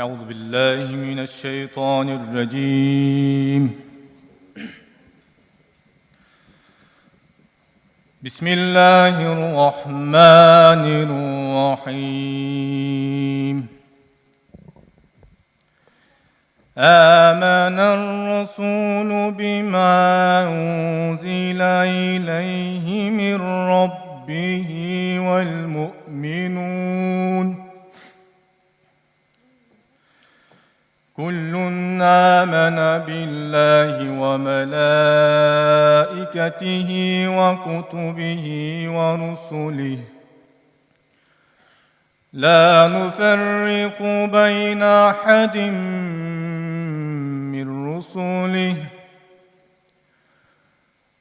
أعوذ بالله من الشيطان الرجيم. بسم الله الرحمن الرحيم. آمن الرسول بما أنزل إليه من ربه والمؤمنون كل آمن بالله وملائكته وكتبه ورسله لا نفرق بين أحد من رسله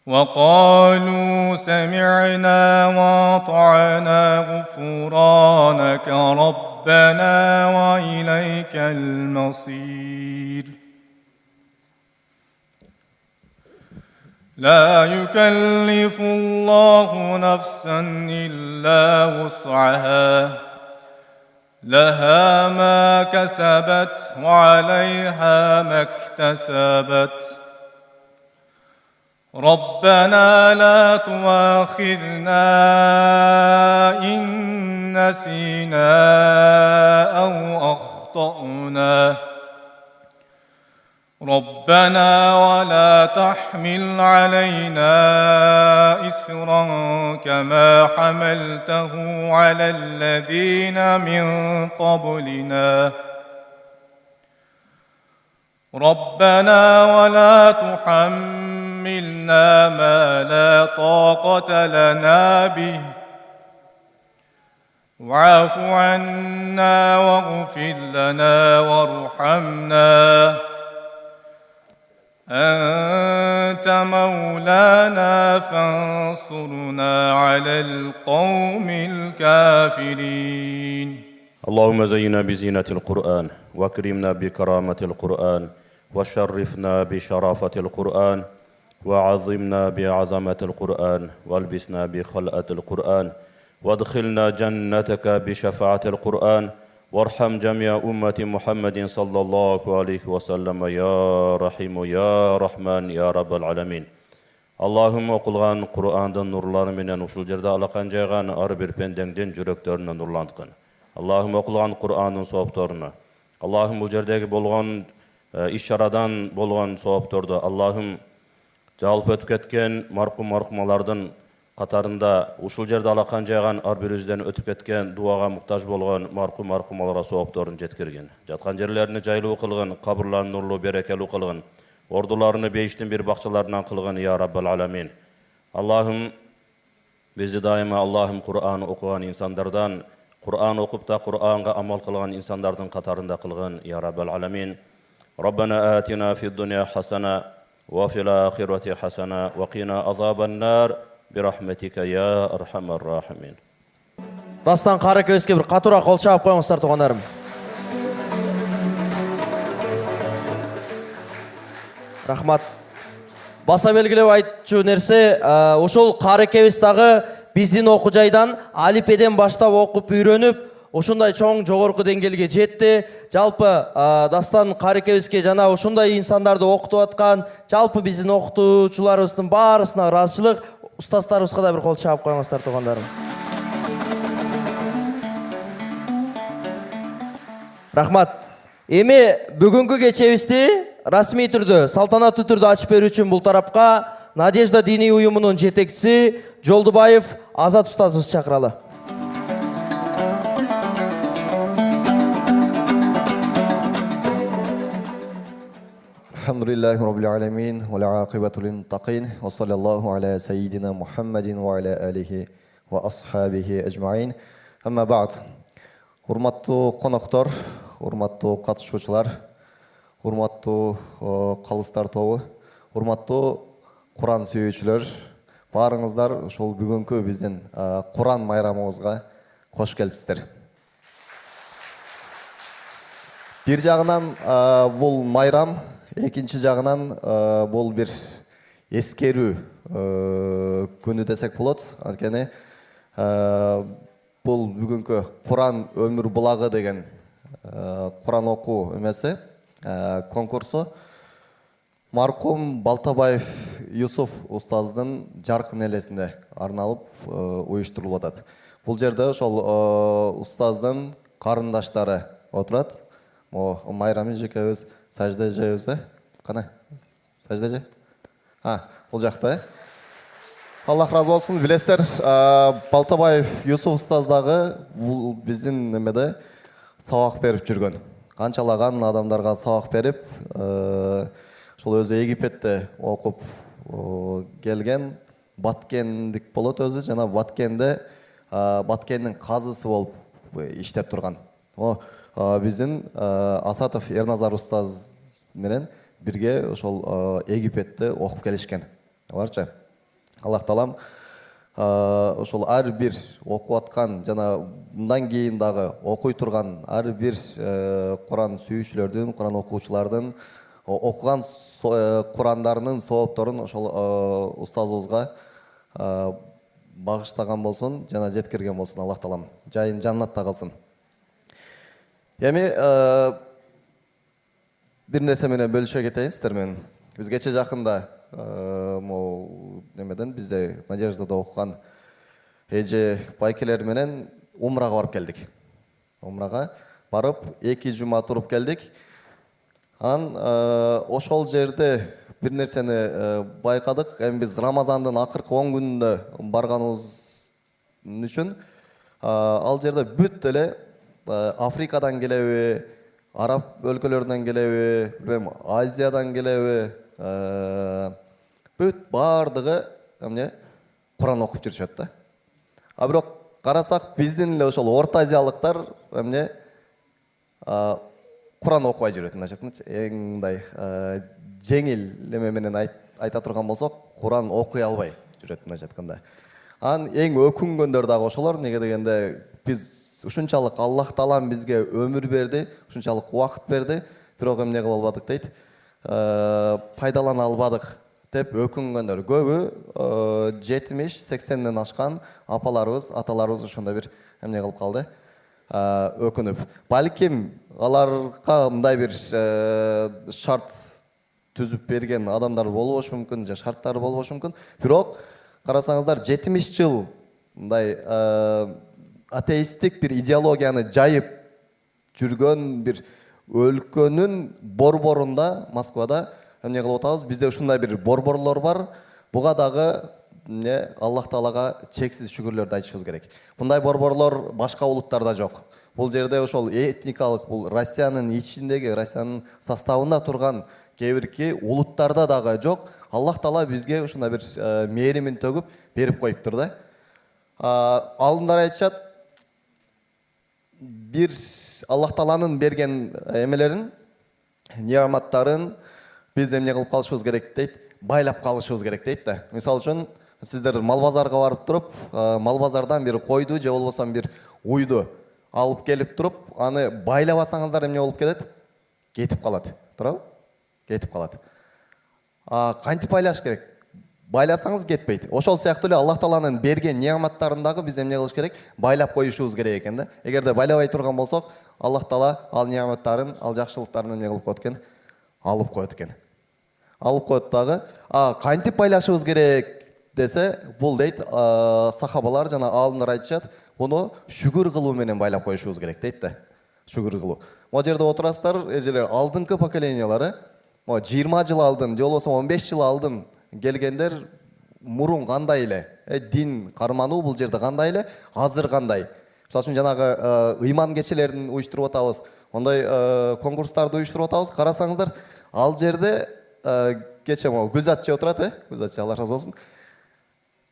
وقالوا سمعنا وأطعنا غفرانك ربنا وإليك المصير. لا يكلف الله نفسا إلا وسعها لها ما كسبت وعليها ما اكتسبت ربنا لا تؤاخذنا إن نسينا أو أخطأنا ربنا ولا تحمل علينا إسرا كما حملته على الذين من قبلنا ربنا ولا تحملنا ما لا طاقة لنا به واعف عنا واغفر لنا وارحمنا أنت مولانا فانصرنا على القوم الكافرين. اللهم زينا بزينة القرآن واكرمنا بكرامة القرآن وشرفنا بشرافة القرآن وعظمنا بعظمة القرآن والبسنا بخلقة القرآن وادخلنا جنتك بشفاعة القرآن وارحم جميع أمة محمد صلى الله عليه وسلم يا رحيم يا رحمن يا رب العالمين. Allah'ım okulan Kur'an'dan nurları menen uşul jerde alakan jaygan ar bir pendengden jüröktörüne nurlantkın. Allah'ım okulan Kur'an'ın sohoptoruna. Allah'ım bu jerdegi bolgan iş-şaradan bolgan sohoptordu. Allah'ım жалып өтүп кеткен маркум-маркумалардын катарында ушул жерде алакан жайган ар бирибизден өтүп кеткен дуага муктаж болгон маркум-маркумаларга соопторун жеткиргин. Жаткан жерлерини жайлуу кылгын, кабырларын нурлуу берекелүү кылгын, ордуларыны бейиштин бир бакчаларынан кылгын я раббал аламин. Аллахым бизди дайыма Аллахым Кур'ан окуган инсандардан, Кур'ан окуп да Кур'анга амал кылган инсандардын катарында кылгын я раббал аламин. Раббана атина фид дуnya хасана وفي الآخرة حسنة وقنا عذاب النار برحمتك يا أرحم الراحمين. Дастан Каракөбүскө бир катуураак кол чаап коюңуздар туугандарым. Рахмат. Баса белгилеп айтчу нерсе, ошол Каракөбүс дагы биздин окуу жайдан алипеден баштап окуп үйрөнүп, ошондой чоң жогорку деңгээлге жетти. Жалпы Дастан Каракөбүскө жана ошондой инсандарды окутуп аткан жалпы биздин окутуучуларыбыздын баарысына ыраазычылык. Устаздарыбызга да бир кол чаап коюңуздар туугандарым. Рахмат. Эми бүгүнкү кечебизди расмий түрдө, салтанаттуу түрдө ачып берүү үчүн бул тарапка Надежда диний уюмунун жетекчиси Жолдубаев Азат устазыбызды чакыралы. الحمد لله رب العالمين والعاقبة للمتقين وصلى الله على سيدنا محمد وعلى آله وأصحابه أجمعين. أما بعد. Урматтуу коноктор, урматтуу катышуучулар, урматтуу калыстар тобу, урматтуу Куран сүйүүчүлөр, баарыңыздар ушул бүгүнкү биздин Куран майрамыбызга кош келипсиздер. Бир жагынан бул майрам, экинчи жагынан бул бир эскерүү күнү десек болот. Анткени бул бүгүнкү Куран өмүр булагы деген Куран окуу эмеси конкурсу маркум Балтабаев Юсуф устаздын жаркын элесине арналып уюштурулуп атат. Бул жерде ошол устаздын карындаштары отурат. Майрам эжекебиз сажда эжебиз, кана? Сажда эже? Бул жакта. Аллах разы болсун. Билесиздер, Балтабаев Юсуф устаз дагы бул биздин немеде сабак берип жүргөн. Канчалаган адамдарга сабак берип, ошол өзү Египетте окуп келген, Баткендик болот өзү, жана Баткендин казысы болуп иштеп турган. Биздин Асатов Эрназар устаз менен бирге ошол Египетте окуп келишкен. Аларчы. Аллах таалам ошол ар бир окуп аткан жана мындан кийин дагы окуй турган ар бир Куран сүйүүчүлөрдүн, Куран окуучулардын окуган Курандарынын соопторун ошол устазыбызга багыштаган болсун жана жеткирген болсун. Аллах таалам жайын жаннатта кылсын. Эми бир нерсе менен бөлүшө кетейин сиздер менен. Биз кече жакында немеден бизде Надеждада окуган эже байкелер менен умрага барып келдик. Умрага барып 2 жума туруп келдик. Ошол жерде бир нерсени байкадык. Эми биз Рамазандын акыркы 10 күнүндө барганыбыз үчүн ал жерде бүт эле Африкадан келеби, Араб өлкөлөрүнөн келеби, билбейм, Азиядан келеби, бүт бардыгы эмне Куран окуп жүрүшөт да. Бирок карасак биздин эле ошол Орто Азиялыктар эмне Куран окубай жүрөт, эң мындай жеңил неме менен айта турган болсок, Куран окуй албай жүрөт мындайча айтканда. Эң өкүнгөндөр дагы ошолор, неге дегенде биз ушунчалык Аллах Таалам бизге өмүр берди, ушунчалык убакыт берди, бирок эмне кыла албадык дейт, пайдалана албадык деп өкүнгөндөр көбү 70-80ден ашкан апаларыбыз, аталарыбыз ошондой бир эмне кылып калды, өкүнүп. Балким аларга мындай бир шарт түзүп берген адамдар болбошу мүмкүн, же шарттары болбошу мүмкүн. Бирок карасаңыздар 70 жыл мындай атеисттик бир идеологияны жайып жүргөн бир өлкөнүн борборунда, Москвада эмне кылып атабыз? Бизде ушундай бир борборлор бар. Буга дагы Аллах Таалага чексиз шүгүрлөрдү айтышыбыз керек. Мындай борборлор башка улуттарда жок. Бул жерде ошол этникалык, бул Россиянын ичиндеги, Россиянын составында турган кээ-бирки улуттарда дагы жок. Аллах Таала бизге ушундай бир мээримин төгүп берип коюптур да. Алдындар айтышат, бир Аллах Тааланын берген эмелерин, неаматтарын биз эмне кылып калышыбыз керек дейт, байлап калышыбыз керек дейт да. Мисалы үчүн, сиздер мал базарга барып туруп, мал базардан бир койду же болбосо бир уйду алып келип туруп, аны байлабасаңыздар эмне болуп кетет? Кетип калат. Туурабы? Кетип калат. Кантип байлаш керек? Байласаңыз кетпейт. Ошол сыяктуу эле Аллах Тааланын берген неаматтарын дагы биз эмне кылыш керек? Байлап коюшубуз керек экен да. Эгерде байлабай турган болсок, Аллах Таала ал неаматтарын, ал жакшылыктарын эмне кылып коет экен? Алып коет экен. Алып коет дагы. Кантип байлашыбыз керек десе, бул дейт сахабалар жана аалымдар айтышат, буну шүгүр кылуу менен байлап коюшубуз керек дейт да. Шүгүр кылуу. Могу жерде отурасыздар, эжелер, алдыңкы поколениялары, 20 жыл алдын, же болбосо 15 жыл алдын келгендер мурун кандай эле, дин кармануу бул жерде кандай эле, азыр кандай. Мисалы үчүн жанагы ыйман кечелерин уюштуруп атабыз, ондай конкурстарды уюштуруп атабыз. Карасаңыздар, ал жерде кече могу Гүлзатчы отурат, Гүлзатчы, Алла разы болсун.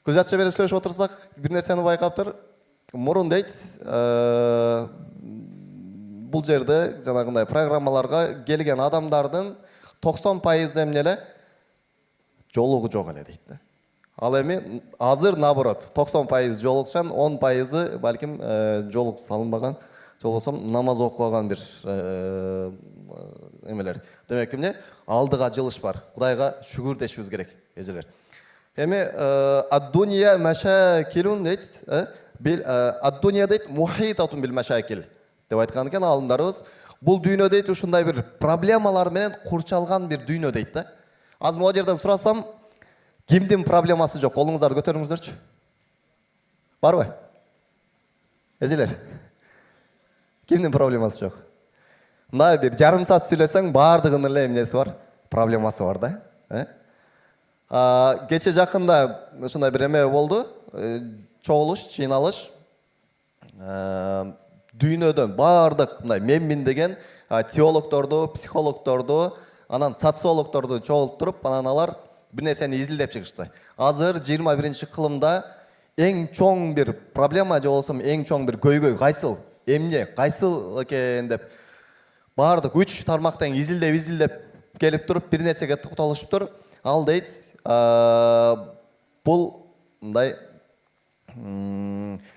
Гүлзатчы менен сүйлөшүп отурсак, бир нерсени байкаптыр. Мурун дейт, бул жерде жанагындай программаларга келген адамдардын 90% эмне эле жолугу жок эле дейт да. Ал эми азыр наоборот, 90% жолукчан, 10% балким жолук салынбаган, же болбосо намаз окубаган бир эмелер. Демек эмне? Алдыга жылыш бар. Кудайга шүгүр дешибиз керек, эжелер. Эми ад-дунья машакилун дейт, ад-дунья дейт мухитатун бил машакил. деп айткан экен аалымдарыбыз. Бул дүйнө дейт ушундай бир проблемалар менен курчалган бир дүйнө дейт да. Азыр могу жерден сурасам, кимдин проблемасы жок? Колуңуздарды көтөрүңүздөрчү. Барбы? Эжелер. Кимдин проблемасы жок? Мына бир жарым саат сүйлөсөң, баардыгынын эле эмнеси бар? Проблемасы бар да. Кече жакында ушундай бир эме болду. Чогулуш, жыйналыш. Дүйнөдөн баардык мындай менмин деген теологдорду, психологдорду, анан социологдорду чогултуруп, анан алар бир нерсени изилдеп чыгышты. Азыр 21-кылымда эң чоң бир проблема же болсо эң чоң бир көйгөй кайсыл? Эмне? Кайсыл экен деп баардык 3 тармактан изилдеп келип туруп бир нерсеге токтолушуптур. Ал дейт, бул мындай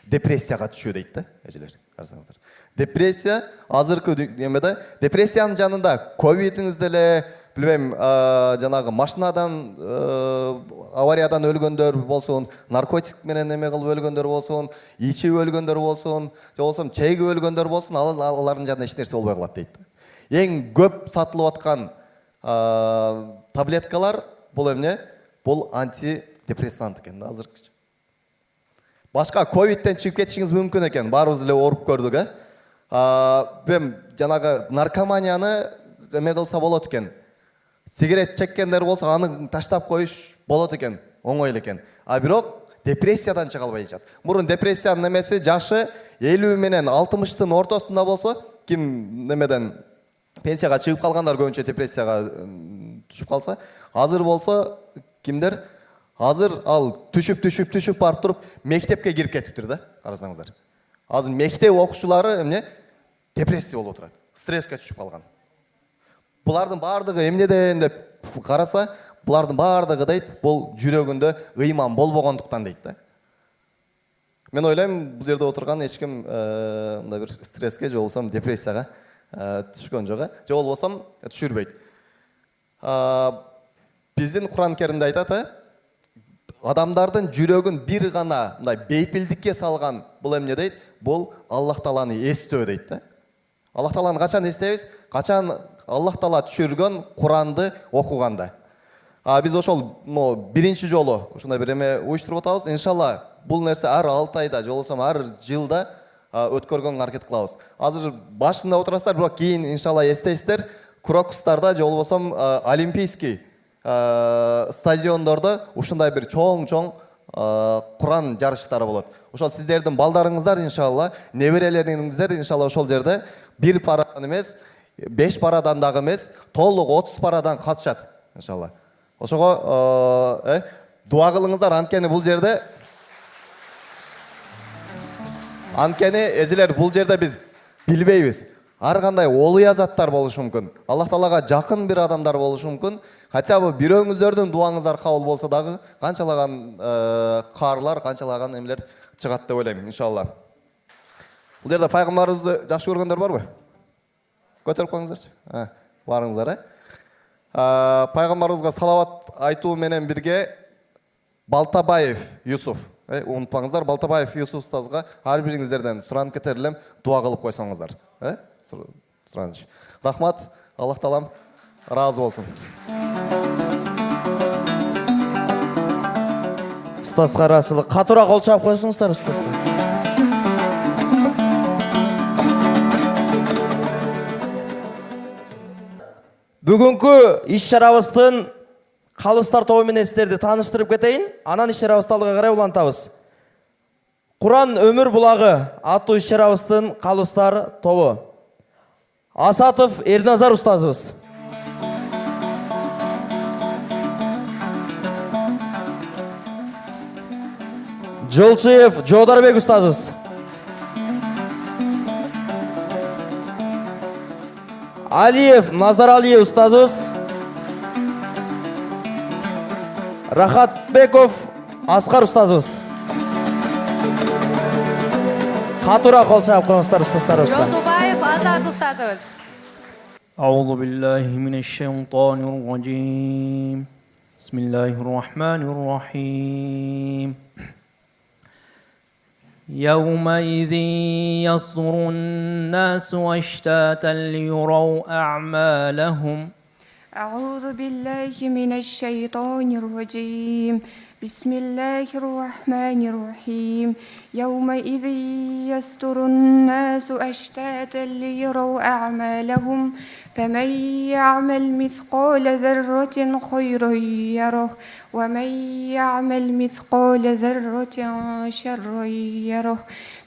депрессияга түшүү дейт да, эжелер. Карасаңыздар. Депрессия азыркы эмеде, депрессиянын жанында ковидиңизде эле, билбейм, жанагы машинадан авариядан өлгөндөр болсун, наркотик менен эме кылып өлгөндөр болсун, ичип өлгөндөр болсун, же болсо чегип өлгөндөр болсун, алардын жанында эч нерсе болбой калат дейт. Эң көп сатылып аткан таблеткалар бул эмне? Бул антидепрессант экен азыркы. Башка ковидтен чыгып кетишиңиз мүмкүн экен. Баарыбыз эле ооруп көрдүк, Бем жанагы наркоманияны эме кылса болот экен. Сигарет чеккендер болсо аны таштап коюш болот экен, оңой эле экен. Бирок депрессиядан чыга албай жатат. Мурун депрессиянын эмеси жашы 50 менен 60-тын ортосунда болсо, ким немеден пенсияга чыгып калгандар көбүнчө депрессияга түшүп калса, азыр болсо кимдер азыр ал түшүп барып туруп мектепке кирип кетиптир да, карасаңыздар. Азыр мектеп окуучулары эмне? Депрессия болуп отурат. Стресске түшүп калган. Булардын баардыгы эмнеден деп караса, булардын баардыгы дейт, бул жүрөгүндө ыйман болбогондуктан дейт да. Мен ойлойм, бул жерде отурган эч ким мындай бир стресске же болсо депрессияга түшкөн жок, же болбосо түшүрбөйт. Биздин Куран Керимде айтат, адамдардын жүрөгүн бир гана мындай бейпилдикке салган бул эмне дейт? Бул Аллах Тааланы эстөө дейт да. Аллах Тааланы качан эстейбиз? Качан Аллах Таала түшүргөн Куранды окуганда. Биз ошол биринчи жолу ушундай бир эме уюштуруп атабыз. Иншалла бул нерсе ар 6 айда же болсо ар жылда өткөргөнгө аракет кылабыз. Азыр башында отурасыздар, бирок кийин иншалла эстейсиздер, Крокустарда же болбосо Олимпийский стадиондордо ушундай бир чоң Куран жарыштары болот. Ошол сиздердин балдарыңыздар иншалла, неберелериңиздер иншалла ошол жерде 1 парадан эмес, 5 парадан дагы эмес, толук 30 парадан катышат иншалла. Ошого дуа кылыңыздар, анткени бул жерде эжелер бул жерде биз билбейбиз. Ар кандай олуя заттар болушу мүмкүн. Аллах Таалага жакын бир адамдар болушу мүмкүн. Хотя бы бирөөңүздөрдүн дуаңыздар кабыл болсо дагы канчалаган каарлар, канчалаган эмелер чыгат деп ойлойм, иншалла. Бул жерде пайгамбарыбызды жакшы көргөндөр барбы? Көтөрүп коюңуздарчы. Барыңыздар, Пайгамбарыбызга салават айтуу менен бирге Балтабаев Юсуф, унутпаңыздар, Балтабаев Юсуф устазга ар бириңиздерден суранып кетер элем, дуа кылып койсоңуздар. Сураныч. Рахмат, Аллах Таалам разы болсун. Устаз Карасылы, катуураак кол чаап койсоңуздар, устаз. Бүгүнкү иш-чарабыздын калыстар тобу менен сиздерди тааныштырып кетейин, анан иш-чарабызды алга карай улантабыз. Куран өмүр булагы аттуу иш-чарабыздын калыстар тобу. Асатов Эрназар устазыбыз. Жолчуев Жодарбек устазыбыз. Алиев Назаралиев устазыбыз. Рахатбеков Аскар устазыбыз. Катуураак кол чаап коюңуздар, устаздарыбыз. Жолдубаев Азат устазыбыз. أعوذ بالله من الشيطان الرجيم بسم الله الرحمن الرحيم يومئذ يصدر الناس أشتاتا ليروا أعمالهم. أعوذ بالله من الشيطان الرجيم. بسم الله الرحمن الرحيم. يومئذ يصدر الناس أشتاتا ليروا أعمالهم فمن يعمل مثقال ذرة خيرا يره ومن يعمل مثقال ذرة شرا يره.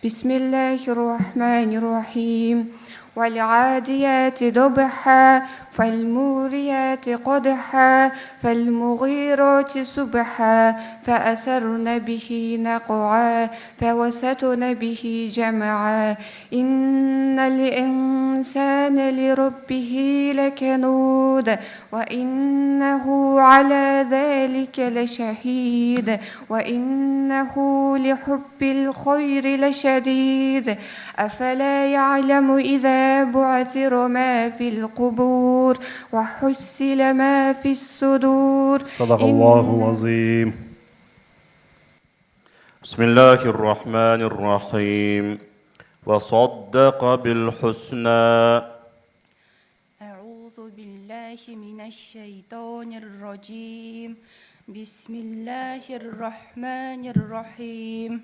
بسم الله الرحمن الرحيم. والعاديات ضبحا فالموريات قدحا فالمغيرات سبحا فأثرن به نقعا فوسطن به جمعا. إن الإنسان لربه لكنود وإنه على ذلك لشهيد وإنه لحب الخير لشديد. أفلا يعلم إذا بعثر ما في القبور وحصل ما في الصدور. صدق الله العظيم. بسم الله الرحمن الرحيم. وصدق بالحسنى. أعوذ بالله من الشيطان الرجيم. بسم الله الرحمن الرحيم.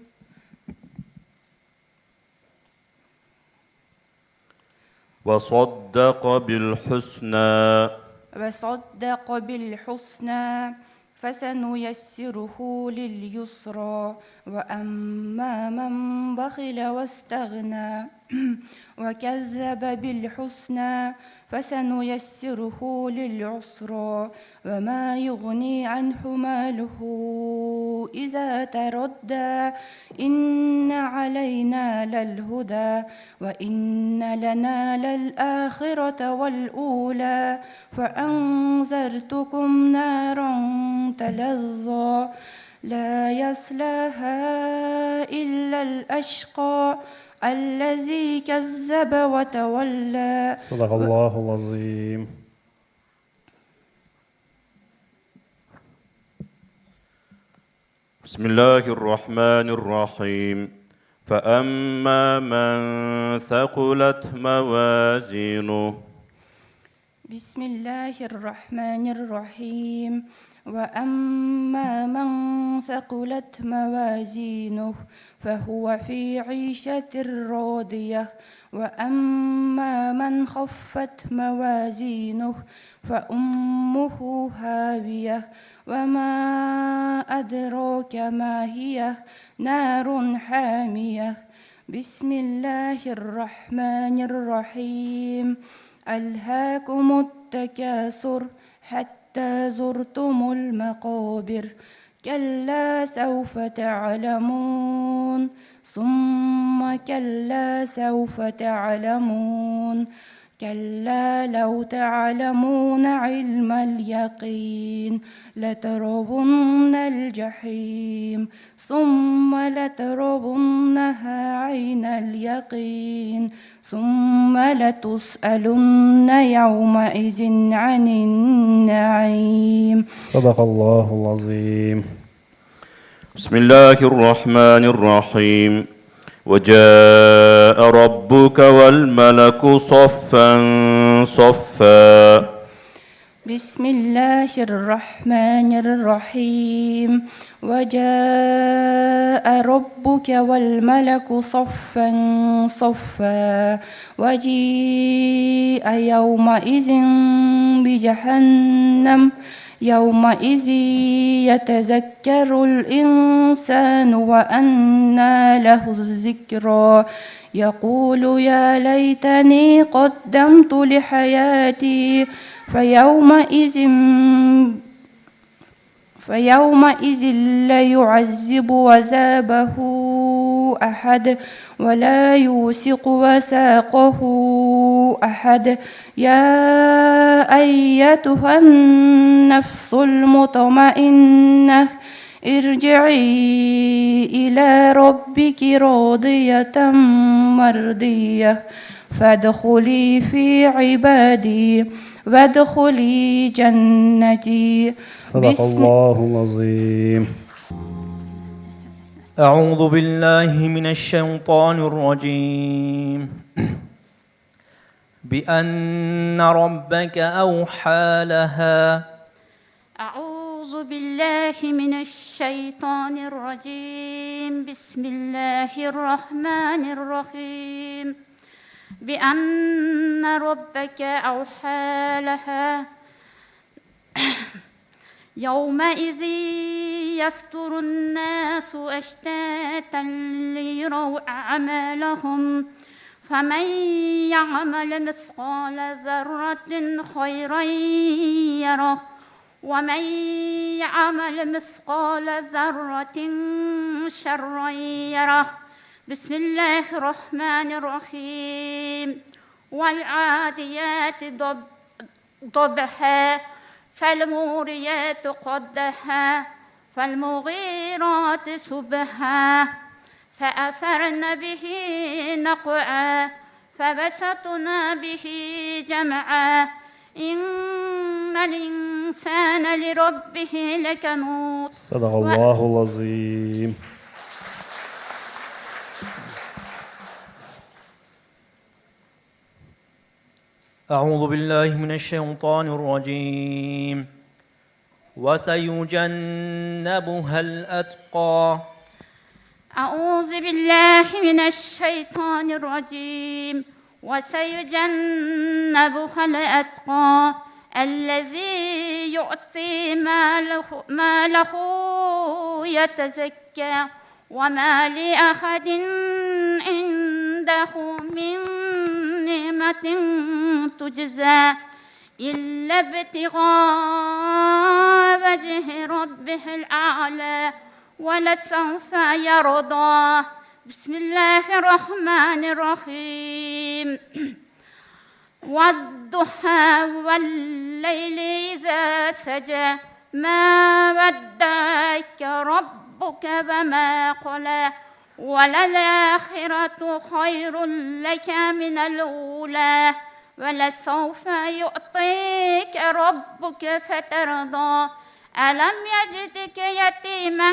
وصدق بالحسنى. وصدق بالحسنى فسنيسره لليسرى وأما من بخل واستغنى وكذب بالحسنى فسنيسره للعسرى وما يغني عنه ماله إذا تردى إن علينا للهدى وإن لنا للآخرة والأولى فأنذرتكم نارا تلظى لا يصلاها إلا الأشقى الذي كذب وتولى. صدق الله العظيم. بسم الله الرحمن الرحيم. فأما من ثقلت موازينه. بسم الله الرحمن الرحيم. وأما من ثقلت موازينه فهو في عيشة راضية وأما من خفت موازينه فأمه هاوية وما أدراك ما هي نار حامية. بسم الله الرحمن الرحيم. ألهاكم التكاثر حتى زرتم المقابر كلا سوف تعلمون ثم كلا سوف تعلمون كلا لو تعلمون علم اليقين لترون الجحيم ثم لترونها عين اليقين ثم لتسألن يومئذ عن النعيم. صدق الله العظيم. بسم الله الرحمن الرحيم. وجاء ربك والملك صفا صفا. بسم الله الرحمن الرحيم. وجاء ربك والملك صفا صفا وجيء يومئذ بجهنم يومئذ يتذكر الإنسان وأنى له الذكرى يقول يا ليتني قدمت لحياتي فيومئذ لا يعذب عذابه أحد ولا يوثق وثاقه أحد. يا أيتها النفس المطمئنة ارجعي إلى ربك راضية مرضية فادخلي في عبادي وادخلي جنتي. صدق الله العظيم. أعوذ بالله من الشيطان الرجيم بأن ربك أوحى لها أعوذ بالله من الشيطان الرجيم بسم الله الرحمن الرحيم بأن ربك أوحى لها يومئذ يصدر الناس أشتاتا ليروا أعمالهم فمن يعمل مثقال ذرة خيرا يره ومن يعمل مثقال ذرة شرا يره بسم الله الرحمن الرحيم والعاديات ضبحا فالموريات قدحا فالمغيرات صبحا فأثرن به نقعا فبسطن به جمعا إن الإنسان لربه لكنود صدق الله العظيم. أعوذ بالله من الشيطان الرجيم وسيجنبها الأتقى أعوذ بالله من الشيطان الرجيم وسيجنبها الأتقى الذي يؤتي ماله يتزكى وما لأحد عنده من نعمة تجزى إلا ابتغاء وجه ربه الأعلى ولسوف يرضى بسم الله الرحمن الرحيم والضحى والليل إذا سجى ما ودعك ربك وما قلى وللآخرة خير لك من الأولى ولسوف يعطيك ربك فترضى ألم يجدك يتيما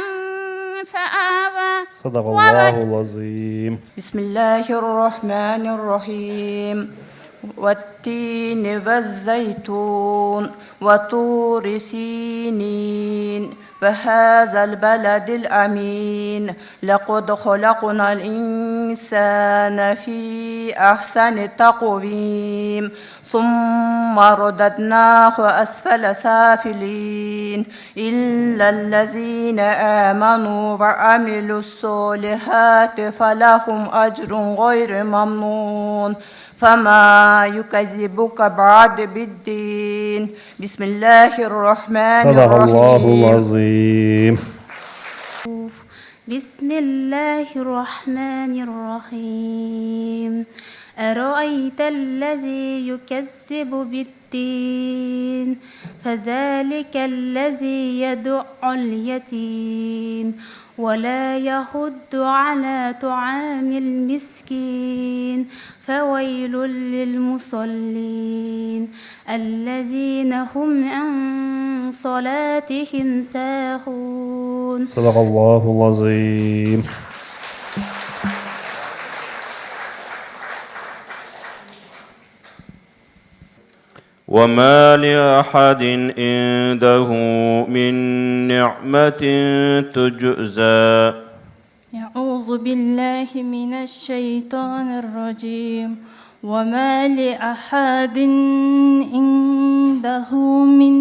فآوى صدق الله العظيم. بسم الله الرحمن الرحيم والتين والزيتون وطور سينين وهذا البلد الأمين لقد خلقنا الإنسان في أحسن تقويم ثم رددناه أسفل سافلين إلا الذين آمنوا وعملوا الصالحات فلهم أجر غير ممنون فما يكذبك بعد بالدين بسم الله الرحمن صدق الرحيم الله العظيم. بسم الله الرحمن الرحيم أرأيت الذي يكذب بالدين فذلك الذي يدع اليتيم ولا يحض على طعام المسكين فويل للمصلين الذين هم عن صلاتهم ساهون صدق الله العظيم. وما لأحد عنده من نعمة تجزى. أعوذ بالله من الشيطان الرجيم وما لأحد عنده من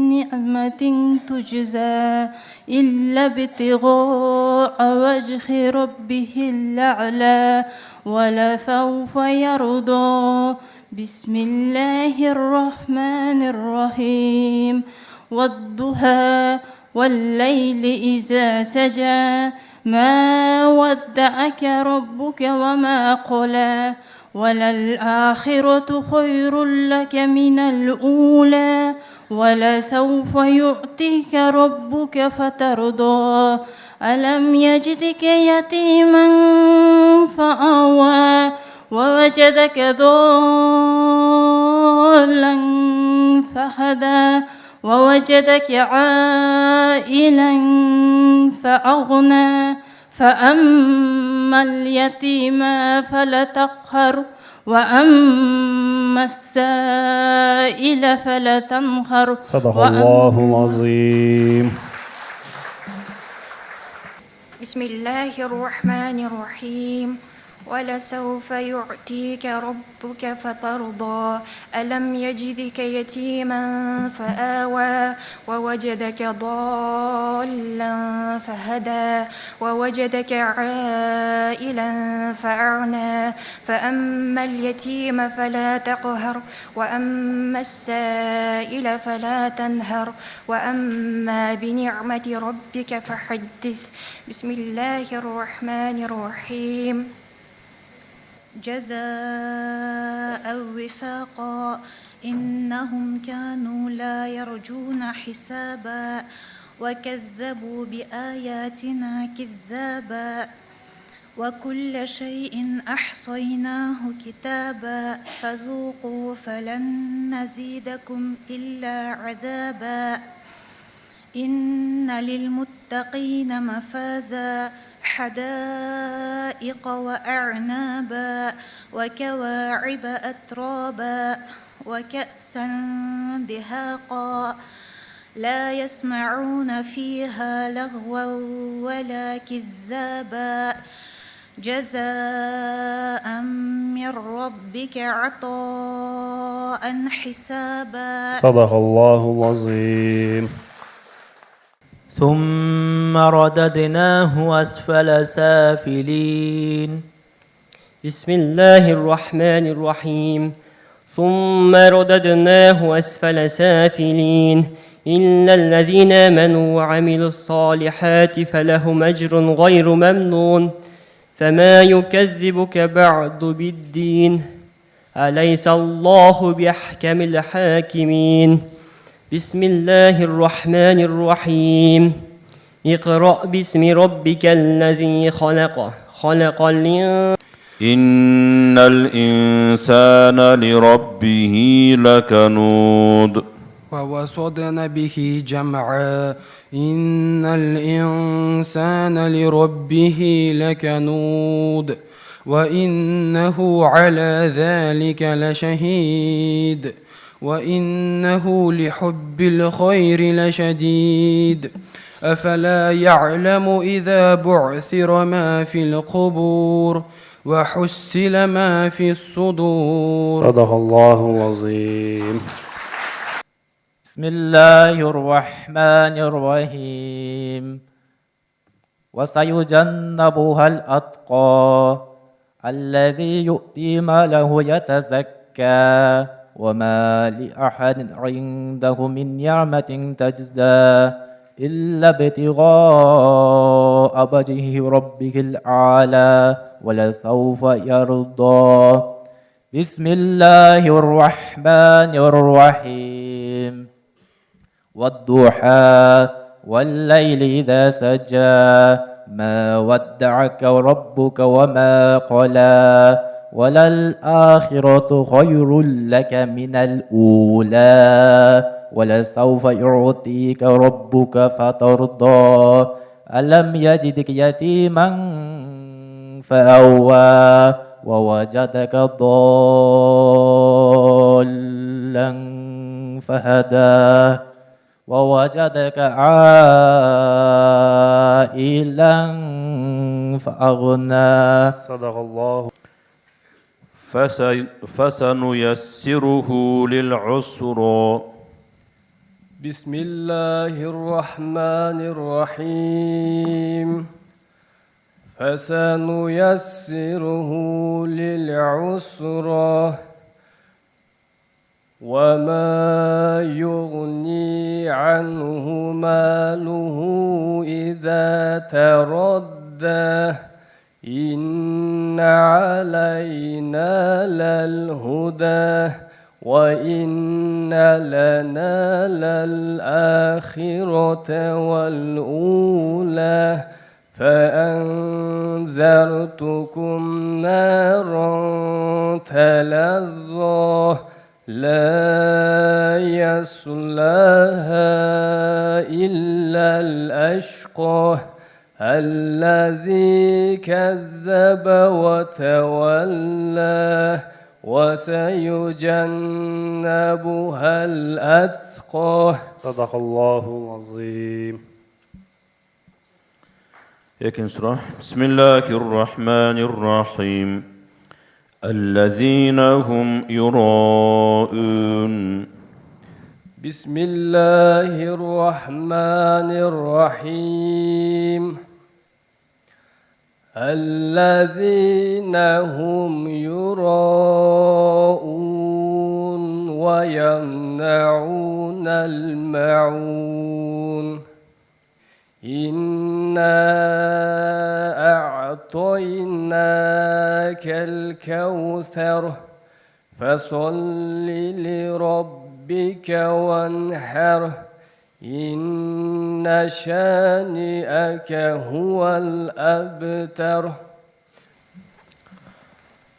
نعمة تجزى إلا ابتغاء وجه ربه الأعلى ولسوف يرضى بسم الله الرحمن الرحيم والضحى والليل إذا سجى ما ودعك ربك وما قلى وللآخرة خير لك من الأولى ولسوف يعطيك ربك فترضى ألم يجدك يتيما فآوى ووجدك ضالا فهدى ووجدك عائلا فأغنى فأما اليتيم فلا تقهر وأما السائل فلا تنهر. صدق الله العظيم. بسم الله الرحمن الرحيم. ولسوف يعطيك ربك فترضى ألم يجدك يتيما فآوى ووجدك ضالا فهدى ووجدك عائلا فأغنى فأما اليتيم فلا تقهر وأما السائل فلا تنهر وأما بنعمة ربك فحدث. بسم الله الرحمن الرحيم. جزاء وفاقا إنهم كانوا لا يرجون حسابا وكذبوا بآياتنا كذابا وكل شيء أحصيناه كتابا فذوقوا فلن نزيدكم إلا عذابا إن للمتقين مفازا حدائق وأعنابا وكواعب أترابا وكأسا دهاقا لا يسمعون فيها لغوا ولا كذابا جزاء من ربك عطاء حسابا. صدق الله العظيم. ثم رددناه أسفل سافلين. بسم الله الرحمن الرحيم. ثم رددناه أسفل سافلين إلا الذين آمنوا وعملوا الصالحات فلهم أجر غير ممنون فما يكذبك بعد بالدين أليس الله بأحكم الحاكمين. بسم الله الرحمن الرحيم. اقرأ باسم ربك الذي خلق خلق الإنسان إن الإنسان لربه لكنود ووصدن به جمعا إن الإنسان لربه لكنود وإنه على ذلك لشهيد وإنه لحب الخير لشديد أفلا يعلم إذا بعثر ما في القبور وحسل ما في الصدور. صدق الله العظيم. بسم الله الرحمن الرحيم. وسيجنبها الأتقى الذي يؤتي ماله يتزكى وما لأحد عنده من نعمة تجزى إلا ابتغاء وجه ربك الأعلى ولسوف يرضى. بسم الله الرحمن الرحيم. والضحى والليل إذا سجى ما ودعك ربك وما قلى وللآخرة خير لك من الأولى ولسوف يعطيك ربك فترضى ألم يجدك يتيما فأوى ووجدك ضالا فهدى ووجدك عائلا فأغنى. صدق الله. فسنيسره للعسرى. بسم الله الرحمن الرحيم. فسنيسره للعسرى وما يغني عنه ماله إذا تردى إن علينا للهدى وإن لنا للآخرة والأولى فأنذرتكم نارا تلظى لا يصلاها إلا الأشقى الذي كذب وتولى وسيجنبها الأتقى. صدق الله العظيم. İkinci surah. Bismillahirrahmanirrahim. Ellezine hum yura'un. Bismillahirrahmanirrahim. الذين هم يراءون ويمنعون الماعون إنا أعطيناك الكوثر فصل لربك وانحر إن شانئك هو الأبتر.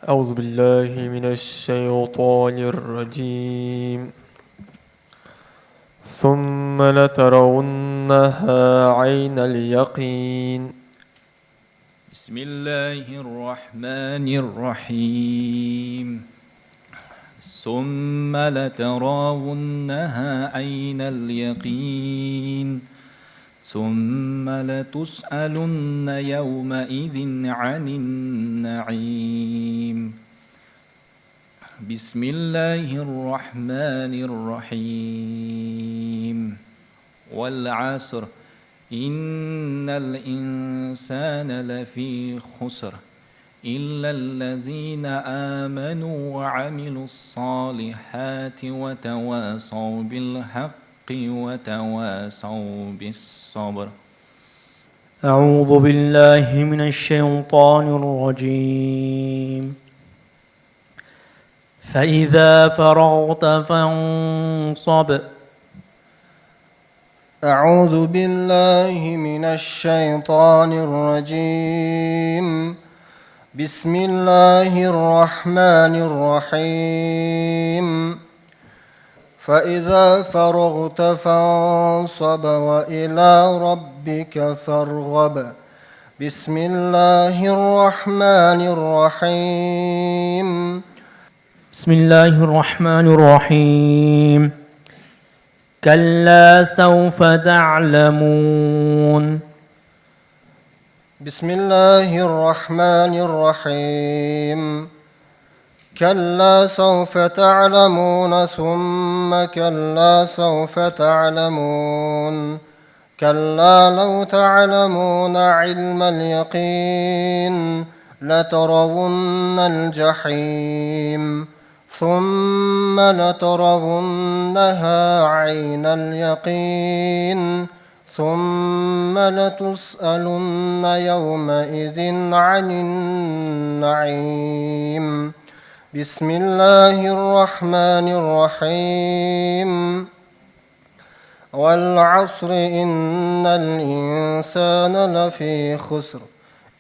أعوذ بالله من الشيطان الرجيم. ثم لترونها عين اليقين. بسم الله الرحمن الرحيم. ثم لتراونها عين اليقين ثم لتسألن يومئذ عن النعيم. بسم الله الرحمن الرحيم. والعصر إن الإنسان لفي خسر إلا الذين آمنوا وعملوا الصالحات وتواصوا بالحق وتواصوا بالصبر. أعوذ بالله من الشيطان الرجيم. فإذا فرغت فانصب. أعوذ بالله من الشيطان الرجيم. بسم الله الرحمن الرحيم. فإذا فرغت فانصب وإلى ربك فارغب. بسم الله الرحمن الرحيم. بسم الله الرحمن الرحيم. كلا سوف تعلمون. بسم الله الرحمن الرحيم. كلا سوف تعلمون ثم كلا سوف تعلمون. كلا لو تعلمون علم اليقين لترون الجحيم ثم لترونها عين اليقين ثم لتسألن يومئذ عن النعيم. بسم الله الرحمن الرحيم. والعصر إن الإنسان لفي خسر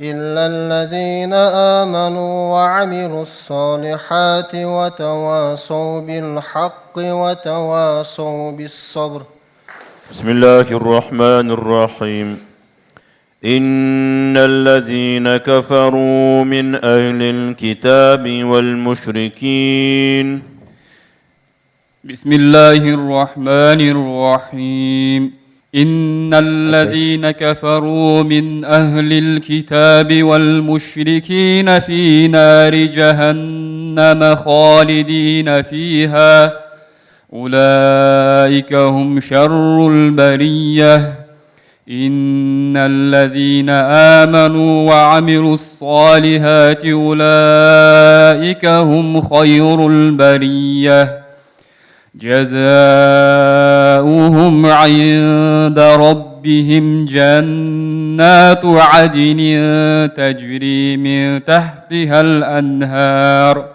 إلا الذين آمنوا وعملوا الصالحات وتواصوا بالحق وتواصوا بالصبر. بسم الله الرحمن الرحيم. إن الذين كفروا من أهل الكتاب والمشركين. بسم الله الرحمن الرحيم. إن الذين كفروا من أهل الكتاب والمشركين في نار جهنم خالدين فيها أولئك هم شر البرية. إن الذين آمنوا وعملوا الصالحات أولئك هم خير البرية جزاؤهم عند ربهم جنات عدن تجري من تحتها الأنهار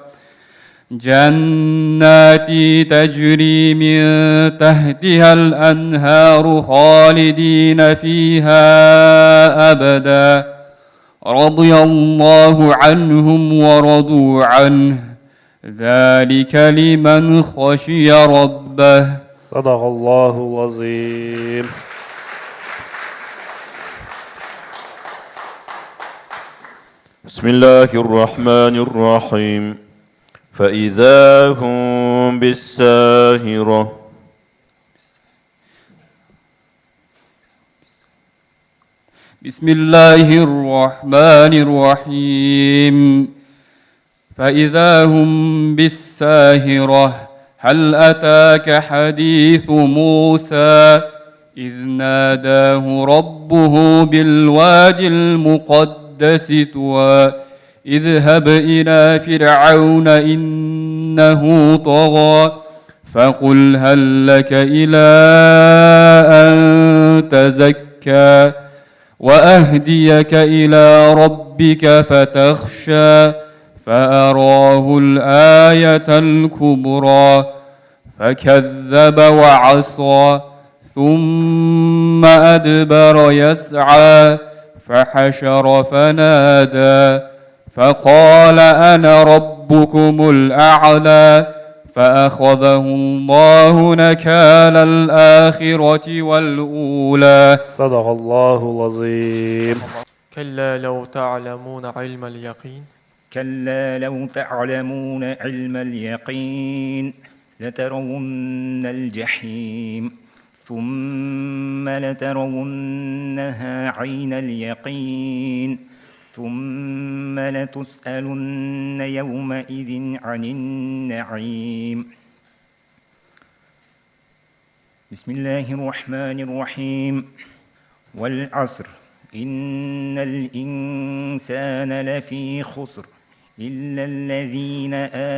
جنات تجري من تحتها الأنهار خالدين فيها أبدا رضي الله عنهم ورضوا عنه ذلك لمن خشي ربه. صدق الله العظيم. بسم الله الرحمن الرحيم فإذا هم بالساهرة بسم الله الرحمن الرحيم فإذا هم بالساهرة هل أتاك حديث موسى إذ ناداه ربه بالوادي المقدس طوى اذهب إلى فرعون إنه طغى فقل هل لك إلى أن تزكى وأهديك إلى ربك فتخشى فأراه الآية الكبرى فكذب وعصى ثم أدبر يسعى فحشر فنادى فقال أنا ربكم الأعلى فأخذه الله نكال الآخرة والأولى صدق الله العظيم. كلا لو تعلمون علم اليقين كلا لو تعلمون علم اليقين لترون الجحيم ثم لترونها عين اليقين ثم لتسألن يومئذ عن النعيم. بسم الله الرحمن الرحيم والعصر إن الإنسان لفي خسر إلا الذين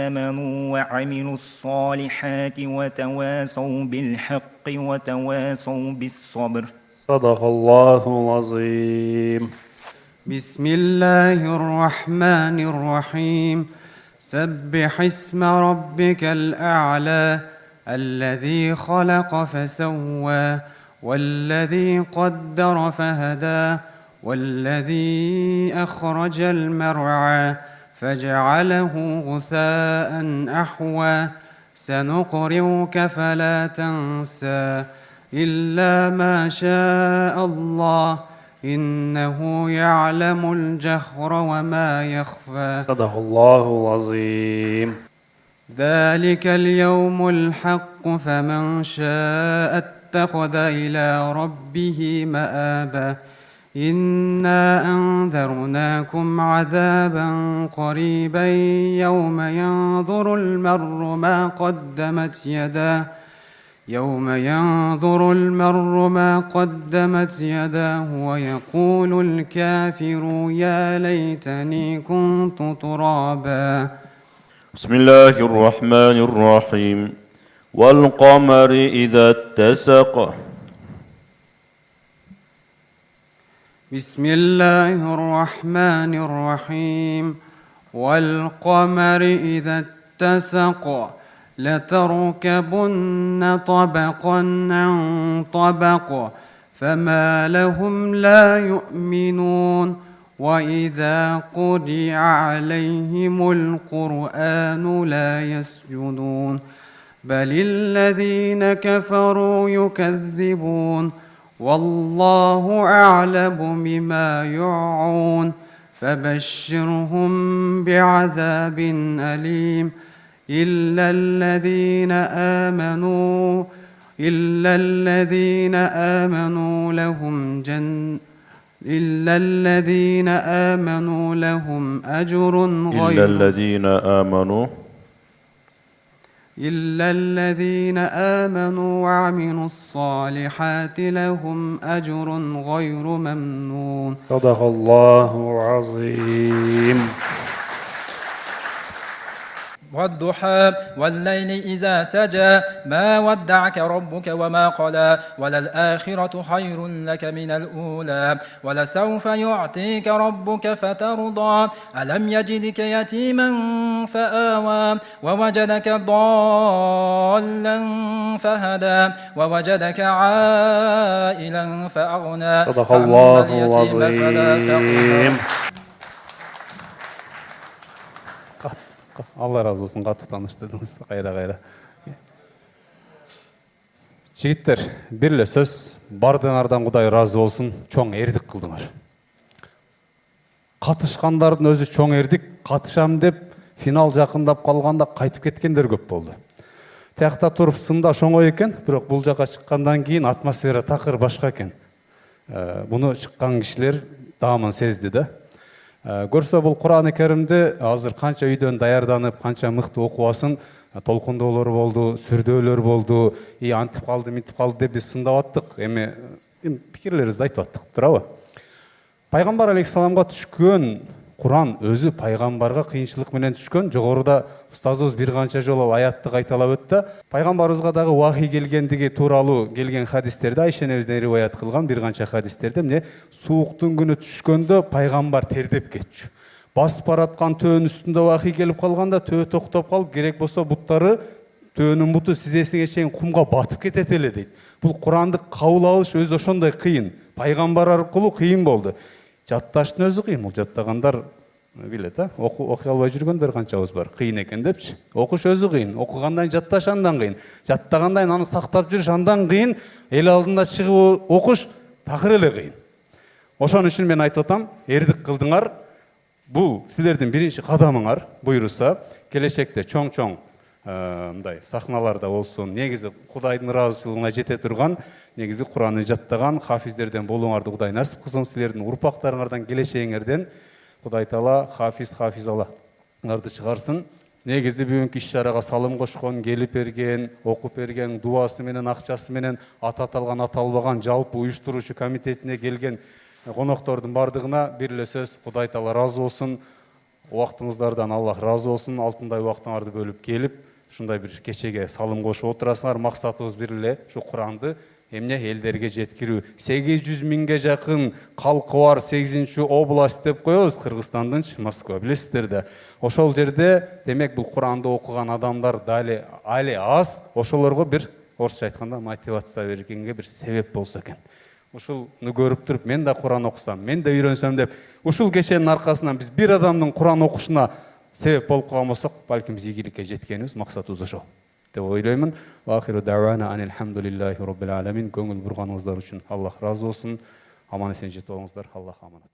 آمنوا وعملوا الصالحات وتواصوا بالحق وتواصوا بالصبر. صدق الله العظيم. بسم الله الرحمن الرحيم سبح اسم ربك الأعلى الذي خلق فسوى والذي قدر فهدى والذي أخرج المرعى فجعله غثاء أحوى سنقرئك فلا تنسى إلا ما شاء الله إنه يعلم الجهر وما يخفى. صدق الله العظيم. ذلك اليوم الحق فمن شاء اتخذ إلى ربه مآبا إنا أنذرناكم عذابا قريبا يوم ينظر المرء ما قدمت يداه ويقول الكافر يا ليتني كنت ترابا. بسم الله الرحمن الرحيم والقمر إذا اتسق. بسم الله الرحمن الرحيم والقمر إذا اتسق لتركبن طبقا عن طبق فما لهم لا يؤمنون وإذا قرئ عليهم القرآن لا يسجدون بل الذين كفروا يكذبون والله أعلم بما يوعون فبشرهم بعذاب أليم إلا الذين آمنوا لهم أجر غير إلا الذين آمنوا وعملوا الصالحات لهم أجر غير ممنون. صدق الله العظيم. والضحى والليل إذا سجى ما ودعك ربك وما قلى وللآخرة خير لك من الأولى ولسوف يعطيك ربك فترضى ألم يجدك يتيما فآوى ووجدك ضالا فهدى ووجدك عائلا فأغنى. صدق الله العظيم. Allah razı olsun, katı tanıştırdınız. Gayra. Жігіттер, бірле сөз, бардыңардан Құдай разы болсын, чоң ердік қылдыңар. катышкандардын өзү чоң эрдик, катышам деп финал жакындап калганда кайтып кеткендер көп болду. Тиякта туруп сында шоңой экен, бирок бул жака чыккандан кийин атмосфера такыр башка экен. Буну чыккан кишилер даамын сезди да. Көрсө бул Кур'ан-ы Керимди азыр канча үйдөн даярданып, канча мыкты окубасын, толкундоолор болду, сүрдөөлөр болду, антип калды, мынтип калды деп биз сындап аттык. Эми пикирлерибизди айтып аттык, туурабы? Пайгамбар алейхиссаламга түшкөн Кур'ан өзү пайгамбарга кыйынчылык менен түшкөн. Жогоруда устазыбыз бир канча жолу аятты кайталап өттү. Пайгамбарыбызга дагы вахий келгендиги тууралуу келген хадистерде Айша энебизден риваят кылган бир канча хадистерде эмне сууктун күнү түшкөндө пайгамбар тердеп кетчү. Басып бараткан төөнүн үстүндө вахий келип калганда төө токтоп калып, керек болсо буттары төөнүн буту тизесине чейин кумга батып кетет эле дейт. Бул Куранды кабыл алыш өзү ошондой кыйын. Пайгамбар аркылуу кыйын болду. Жатташтын өзү кыйын. Бул жаттагандар билет, окуй албай жүргөндөр канчабыз бар. Кыйын экен депчи. Окуш өзү кыйын. Окугандан жатташ андан кыйын. Жаттагандан аны сактап жүрүш андан кыйын. Эл алдында чыгып окуш такыр эле кыйын. Ошон үчүн мен айтып атам, эрдик кылдыңар. Бул силердин биринчи кадамыңар буйруса, келечекте чоң-чоң мындай сахналарда болсун, негизи Кудайдын ыраазычылыгына жете турган, негизи Куранды жаттаган хафиздерден болуңарды Кудай насип кылсын. Силердин урпактарыңардан, келечегиңерден Кудай Таала хафизаларды чыгарсын. Негизи бүгүнкү иш-чарага салым кошкон, келип берген, окуп берген, дуасы менен, акчасы менен, аты аталган, аталбаган, жалпы уюштуруучу комитетине келген коноктордун бардыгына бир эле сөз: Кудай Таала разы болсун. Убактыңыздардан Аллах разы болсун. Алтындай убактыңарды бөлүп келип, ушундай бир кечеге салым кошуп отурасыңар. Максатыбыз бир эле, ушу Куранды эмне элдерге жеткирүү. 800 миңге жакын калкы бар 8-область деп коебуз, Кыргызстандын Москва, билесиздер да. Ошол жерде демек бул Куранды окуган адамдар дали али аз, ошолорго бир орусча айтканда мотивация бергенге бир себеп болсо экен. Ушулну көрүп туруп мен да Куран окусам, мен да үйрөнсөм деп, ушул кеченин аркасынан биз бир адамдын Куран окушуна себеп болуп калган болсок, балким биз ийгиликке жеткенибиз, максатыбыз ошол деп ойлоймун. Ахиру дa'wana анилхамдулиллахи роббил аламин. Көңүл бурганыңыздар үчүн Аллах разы болсун. Аман эсен жетип болуңуздар. Аллах аманат.